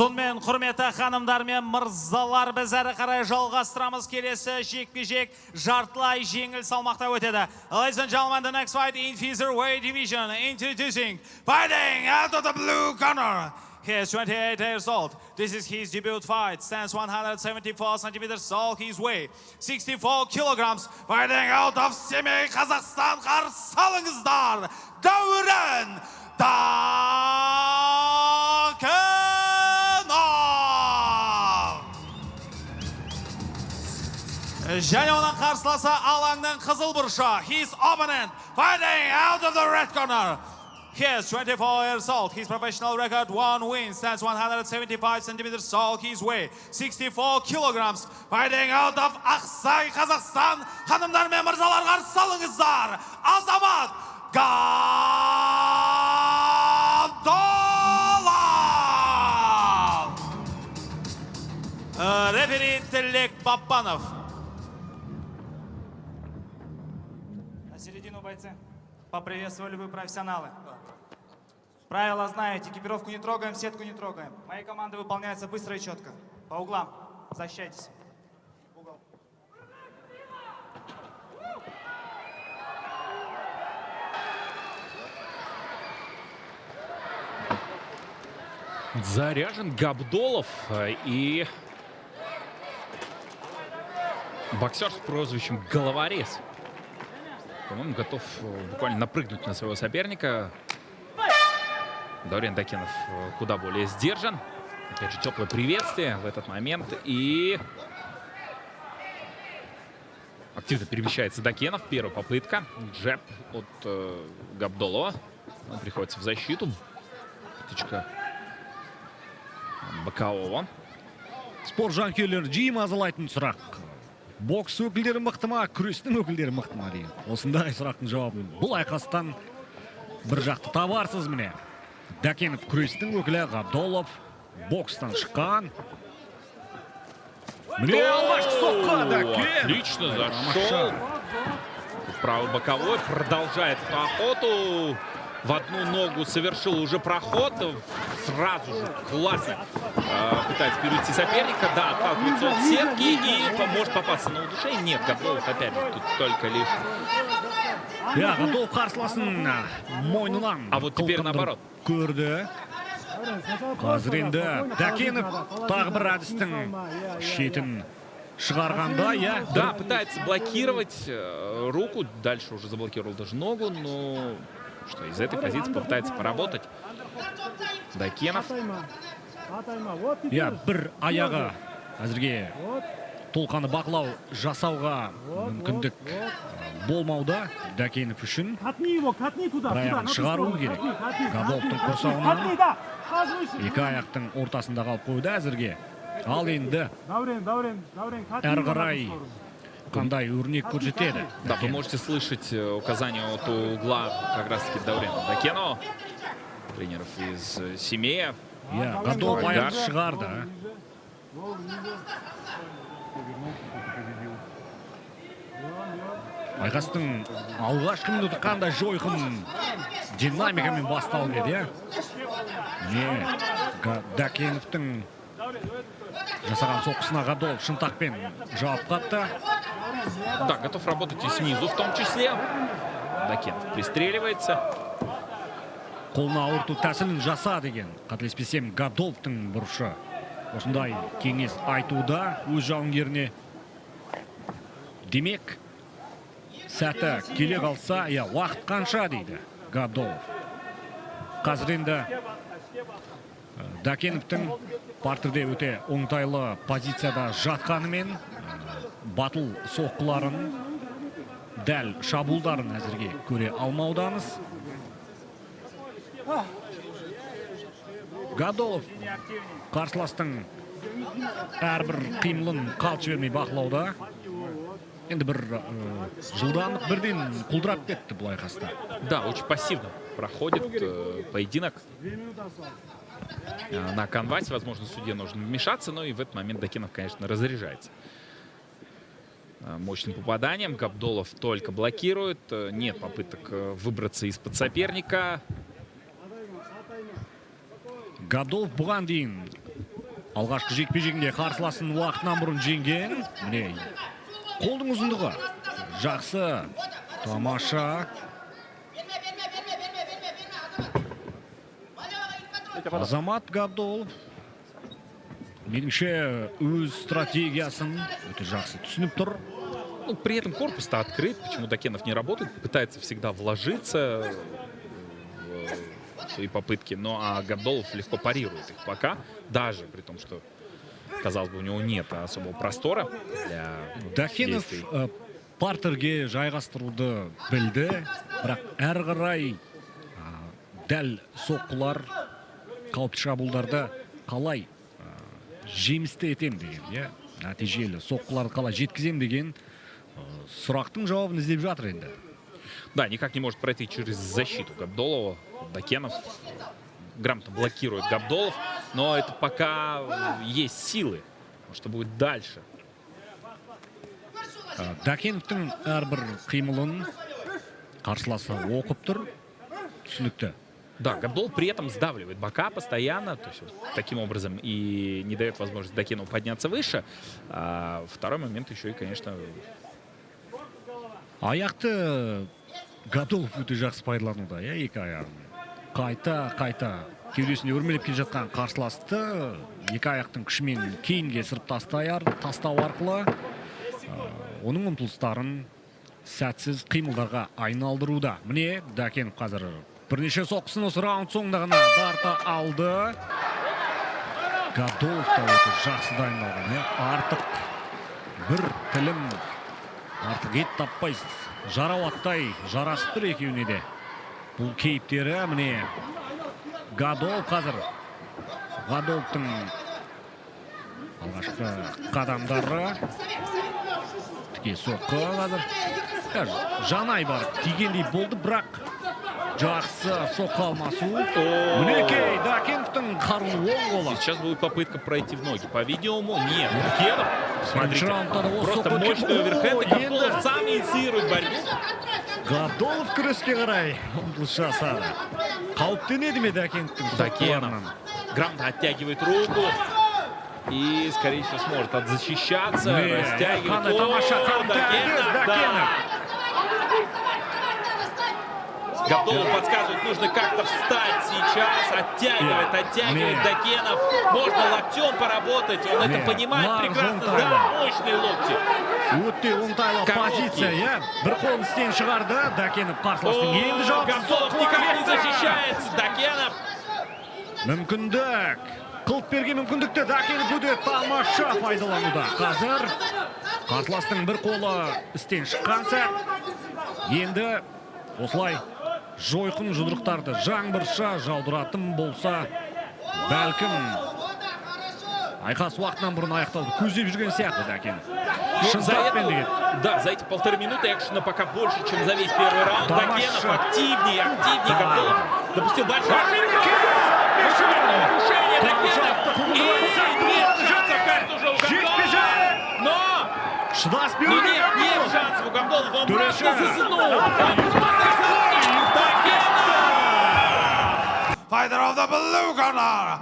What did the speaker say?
Сонымен құрметті ханымдар мен мырзалар, біз әрі қарай жалғастырамыз. Келесі жекпе-жек жартылай жеңіл салмақта өтеді. Ladies and gentlemen, the next fight in featherweight division, introducing, fighting out of the blue corner. He is 28 years old. This is his debut fight. Stands 174 centimeters tall. His weight 64 kilograms. Fighting out of Semey, Kazakhstan. Қарсы алыңыздар, Дәурен Дакенов. Және оның қарсыласы алаңның қызыл бұрышы. His opponent fighting out of the red corner. He is 24 years old. His professional record, 1 win, stands 175 centimeters tall. His weight 64 kilograms. Fighting out of Ақсай, Қазақстан. Ханымдар мен мырзалар, қарсы алыңыздар, Азамат Гадолов. Рефери Тілек Бапанов. На середину бойцы. Поприветствовали бы профессионалы. Правила знаете, экипировку не трогаем, сетку не трогаем. Мои команды выполняются быстро и четко. По углам. Защищайтесь. Угол. Заряжен Габдолов и боксер с прозвищем Головорез. По-моему, готов буквально напрыгнуть на своего соперника. Даурен Дакенов куда более сдержан. Опять же, теплое приветствие в этот момент. И активно перемещается Дакенов. Первая попытка. Джеб от Габдолова. Он приходится в защиту. Птичка бокового. Спорт жанкүйерлері жиі мазалайтын сұрақ. Бокс өкілдері мықты ма, күрестің өкілдері мықты ма деген. Осындай сұрақтың жауабын бұл айқастан бір жақты табарсыз міне. Дакенов күрестің өкілі, Габдолов бокстан шыққан. Міне алғашқы соққан Дакенов. Отлично зашел. Правый боковой продолжает охоту. В одну ногу совершил уже проход. Сразу же классно пытается перейти соперника. Да, отталкивается от сетки и может попасться на удушение. Нет, Габдолов опять же тут только лишь. Габдолов қарсыласын мойнынан. А вот теперь наоборот. Көрді. Қазір енді Дакенов тағы бір әдістің шетін шығарғанда, я. Да, пытается блокировать руку. Дальше уже заблокировал даже ногу, но что из этой позиции попытается поработать Дакенов. Я бір аяғы әзірге толқаны бақылау жасауға мүмкіндік болмауда Дакенов үшін. Бір аяғын шығару керек. Габдоловтың құрсауынан екі аяқтың ортасында қалып қойды әзірге. Ал енді әрі қарай қандай өрнек көрсетеді. Да, вы можете слышать указания от угла как раз таки Даурена Дакенова, тренеров из Семея. Я Габдолов аяқты шығарды. Айқастың алғашқы минуты қандай жойқын динамикамен басталып еді. Дакеновтың жасаған соққысына Габдолов шынтақпен жауап қатты. Да, готов работать и снизу в том числе. Дакенов пристреливается. Қолына ауырту тәсілін жаса деген, қателеспесем, Габдоловтың бұрышы. Осындай кеңес айтуда өз жауынгеріне. Демек, сәті келе қалса, уақыт қанша дейді Габдолов. Қазір енді Дакеновтың партерде өте оңтайлы позицияда жатқанымен батыл соққыларын, дәл шабуылдарын әзірге көре алмаудамыз. Габдолов қарсыластың әрбір қимылын қалт жібермей бақылауда. Енді бір жылдамдық бірден құлдырап кетті бұл айқаста. Да, очень пассивно проходит поединок на канвасе. Возможно, судье нужно вмешаться, но и в этот момент Дакенов, конечно, разряжается мощным попаданием. Габдолов только блокирует. Нет попыток выбраться из-под соперника. Габдолов бұған дейін алғашқы жекпе-жегінде қарсыласын уақытынан бұрын жеңген. Міне, қолдың ұзындығы жақсы, тамаша. Азамат Габдолов меніңше өз стратегиясын өте жақсы түсініп тұр. Ну, при этом корпус-то открыт, почему Дакенов не работает, пытается всегда вложиться в свои попытки, ну а Габдолов легко парирует их пока, даже при том, что, казалось бы, у него нет особого простора для Дакенов действий. партерге жайғастыруды білді, бірақ әрі қарай дәл соққылар қауіпті шабуылдарды қалай жемісті етем деген, нәтижелі соққыларды қалай жеткізем деген сұрақтың жауабын іздеп жатыр енді. Да, никак не может пройти через защиту Габдолова. Дакенов грамотно блокирует Габдолов, но это пока есть силы. Что будет дальше? Дакеновтың әрбір қимылын қарсыласы оқып тұр, түсінікті. Да, Габдолов при этом сдавливает бока постоянно, то есть вот таким образом и не дает возможности Дакенову подняться выше. А второй момент еще и, конечно... Аяқты Габдолов өте жақсы пайдалануда, екі аяғын. Қайта кеудесіне өрмелеп келе жатқан қарсыласты екі аяқтың күшімен кейінге сырып тастау арқылы оның ұмтылыстарын сәтсіз қимылдарға айналдыруда. Міне, Дакенов қазір бірнеше соққысын осы раунд соңында ғана дарта алды. Габдолов та өте жақсы дайындалған. Артық бір тілім, артық ет таппайсыз. Жарауаттай жарасып тұр екеуіне де. Бұл кейіптері, міне, Габдолов қазір. Габдоловтың алғашқы қадамдары. Тіке соққы қазір. Жанай бар, тигендей болды, бірақ жақсы соққы алмасу. Мінекей, Дакеновтың қаруы оң қолы. Сейчас будет попытка пройти в ноги. По-видимому, нет. Дакенов, смотрите, раундтада просто соққы мощный кетті. оверхенд. Енді Габдолов сам инициирует борьбу. Габдолов күреске қарай ұмтылыс жасады. Қауіптенеді ме Дакеновтың Дакенов соққыларынан? грамотно оттягивает руку. И, скорее всего, сможет отзащищаться. Растягивает. Қандай тамаша Дакенов. Габдолов подсказывает, нужно как-то встать сейчас, оттягивает Дакенов. Можно локтем поработать, он это понимает прекрасно. Да, мощные локти. Өте оңтайлы позиция, бір қолын істен шығарды. Дакенов қарсыластың енді жауапсыз Габдолов никак не защищается. Дакенов. Мүмкіндік. Қылып берген мүмкіндікті Дакенов өте тамаша пайдалануда. Қазір қарсыластың бір қолы істен шыққан сәт. Енді осылай жойқын жұдырықтарды жаңбырша жаудыратын болса, бәлкім айқас уақытынан бұрын аяқтауды көздеп жүрген сияқты Дакенов. Шынтақпен деген. Да, за эти 1,5 минуты экшена пока больше, чем за весь первый раунд. Дакенов активнее. Габдолов допустил большое нарушение. Дакенов. И нет шансов, кажется, уже у Габдолова. Но... Шыдас беру. Но нет шансов у Габдолова. Он Дураша. просто заснул. Fighter of the blue corner,